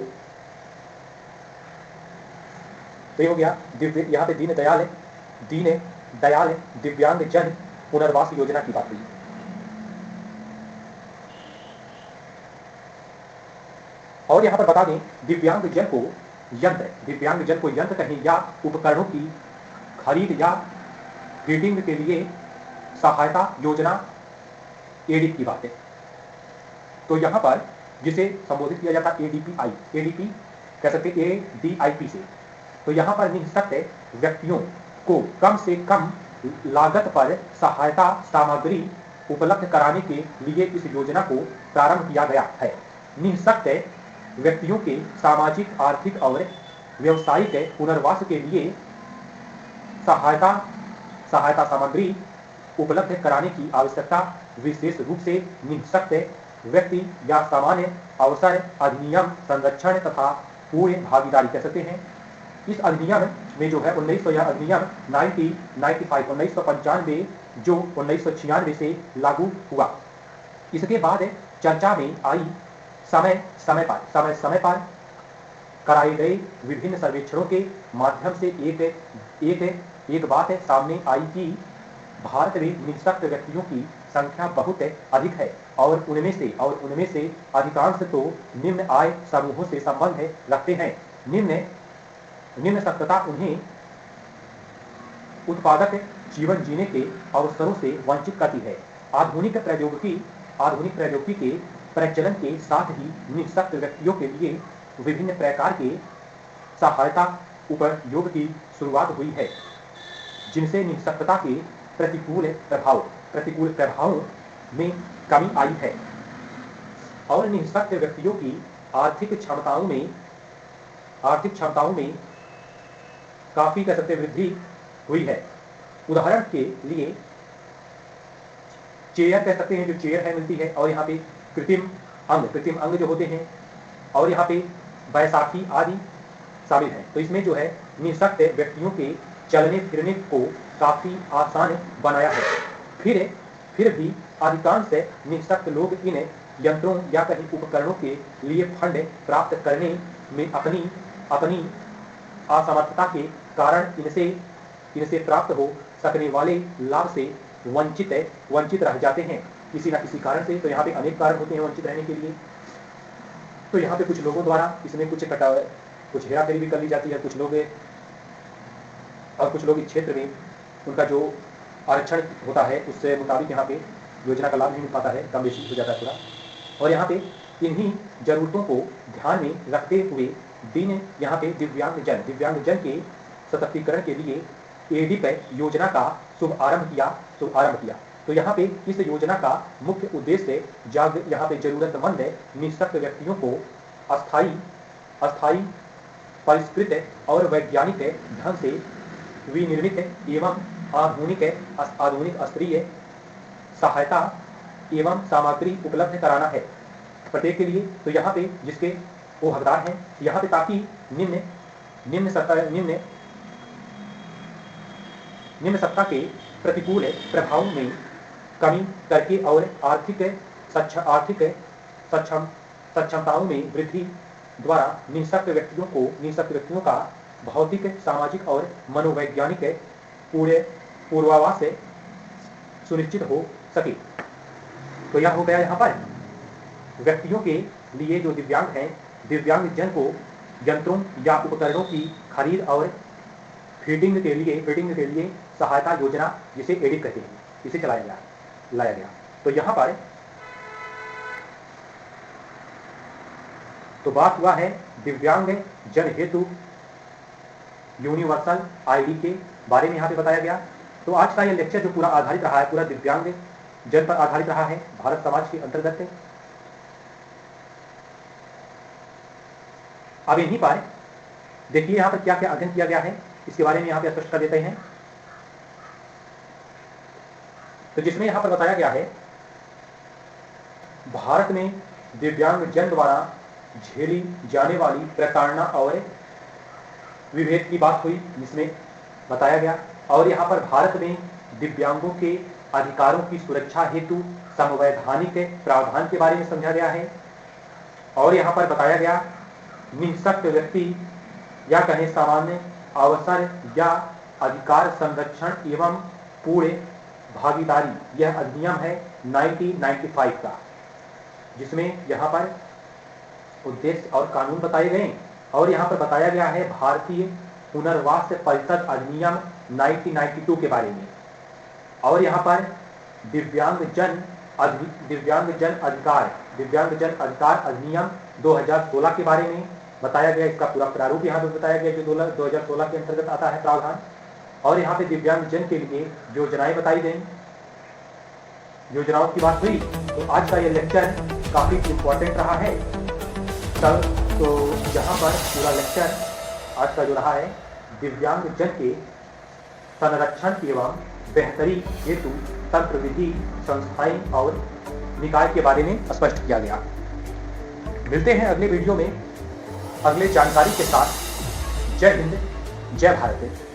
तो ये हो गया यहाँ पे दीनदयाल दिव्यांगजन पुनर्वास योजना की बात हुई। और यहाँ पर बता दें दिव्यांगजन को यंत्र कहें या उपकरणों की खरीद या फिटिंग के लिए सहायता योजना एडीपी की बात है। तो यहाँ पर जिसे संबोधित किया जाता एडीपी कह सकते ADIP से। तो यहाँ पर निःशक्त व्यक्तियों को कम से कम लागत पर सहायता सामग्री उपलब्ध कराने के लिए इस योजना को प्रारंभ किया गया है। निःशक्त व्यक्तियों के सामाजिक, आर्थिक और व्यवसायिक पुनर्वास के लिए सहायता सामग्री उपलब्ध कराने की आवश्यकता विशेष रूप से निःशक्त व्यक्ति या सामान्य अवसर अधिनियम संरक्षण तथा पूर्ण भागीदारी कह सकते हैं। इस अधिनियम में जो है 1995 जो 1996 से लागू हुआ। इसके बाद चर्चा में आई समय पर कराए गए विभिन्न सर्वेक्षणों के माध्यम से एक बात सामने आई कि भारत में निःशक्त व्यक्तियों की संख्या बहुत अधिक है और उनमें से अधिकांश तो निम्न आय समूहों से संबंध रखते हैं। निम्न शक्तता उन्हें उत्पादक जीवन जीने के अवसरों से वंचित करती है। आधुनिक प्रौद्योगिकी के प्रचलन के साथ ही निःशक्त व्यक्तियों के लिए विभिन्न प्रकार के सहायता उपयोग की शुरुआत हुई है, जिनसे निःशक्तता के प्रतिकूल प्रभावों में कमी आई है और निःशक्त व्यक्तियों की आर्थिक क्षमताओं में काफी कह सकते वृद्धि हुई है। उदाहरण के लिए चेयर कह सकते हैं, जो चेयर है मिलती है, और यहाँ पे कृत्रिम अंग जो होते हैं, और यहाँ पे बैसाखी आदि शामिल है। तो इसमें जो है निःशक्त व्यक्तियों के चलने फिरने को काफी आसान बनाया है। फिर भी अधिकांश निःशक्त लोग इन यंत्रों या कहीं उपकरणों के लिए फंड प्राप्त करने में अपनी असमर्थता के कारण इनसे प्राप्त हो सकने वाले लाभ से वंचित रह जाते हैं किसी न किसी कारण से। तो यहाँ पे अनेक कारण होते हैं वंचित रहने के लिए। तो यहाँ पे कुछ लोगों द्वारा इसमें कुछ हेराफेरी भी कर ली जाती है। कुछ लोग इस क्षेत्र में उनका जो आरक्षण होता है उससे मुताबिक यहाँ पे योजना का लाभ नहीं मिल पाता है, कम बेशी हो जाता है थोड़ा। और यहाँ पे इन्हीं जरूरतों को ध्यान में रखते हुए यहाँ पे दिव्यांगजन के सशक्तिकरण के लिए एडिप योजना का शुभ आरंभ किया। तो यहाँ पे इस योजना का मुख्य उद्देश्य यहाँ पे जरूरतमंद निःशक्त व्यक्तियों को अस्थायी परिष्कृत और वैज्ञानिक ढंग से विनिर्मित एवं आधुनिक स्तरीय सहायता एवं सामग्री उपलब्ध कराना है प्रत्येक के लिए। तो यहाँ पे जिसके वो हकदार हैं यहाँ पे, ताकि निम्न सत्ता के प्रतिकूल प्रभाव में कमी करके और आर्थिक सक्षमताओं में वृद्धि द्वारा निःशक्त व्यक्तियों का भौतिक, सामाजिक और मनोवैज्ञानिक पूर्वाभास सुनिश्चित हो सके। तो यह हो गया यहाँ पर व्यक्तियों के लिए जो दिव्यांगजन को यंत्रों या उपकरणों की खरीद और फीडिंग के लिए सहायता योजना, जिसे एडिप कहते हैं, इसे लाया गया। तो यहाँ पर तो बात हुआ है दिव्यांग जन हेतु यूनिवर्सल आईडी के बारे में यहाँ पे बताया गया। तो आज का ये लेक्चर जो पूरा आधारित रहा है, पूरा दिव्यांग जन पर आधारित रहा है भारत समाज के अंतर्गत। अब यहीं पर देखिए यहाँ पर क्या क्या अध्ययन किया गया है, इसके बारे में यहाँ पे स्पष्ट कर देते हैं। तो जिसमें यहाँ पर बताया गया है भारत में दिव्यांगजन द्वारा झेली जाने वाली प्रताड़ना और विभेद की बात हुई, जिसमें बताया गया। और यहाँ पर भारत में दिव्यांगों के अधिकारों की सुरक्षा हेतु संवैधानिक प्रावधान के बारे में समझा गया है। और यहाँ पर बताया गया निःशक्त व्यक्ति या कहें सामान्य अवसर या अधिकार संरक्षण एवं पूर्ण भागीदारी, यह अधिनियम है 1995 का, जिसमें यहाँ पर उद्देश्य और कानून बताए गए। और यहाँ पर बताया गया है भारतीय पुनर्वास परिषद अधिनियम 1992 के बारे में। और यहाँ पर दिव्यांगजन अधिकार अधिनियम 2016 के बारे में बताया गया। इसका पूरा प्रारूप यहाँ पे बताया गया जो 2016 के अंतर्गत आता है प्रावधान। और यहाँ पे दिव्यांगजन के लिए योजनाएं बताई गई, योजनाओं की बात हुई। तो आज का ये लेक्चर काफी इंपॉर्टेंट रहा है। तो यहाँ पर पूरा लेक्चर आज का जो रहा है दिव्यांगजन के संरक्षण एवं बेहतरी हेतु तंत्र, विधि, संस्थाएं और निकाय के बारे में स्पष्ट किया गया। मिलते हैं अगले वीडियो में अगले जानकारी के साथ। जय हिंद, जय भारत।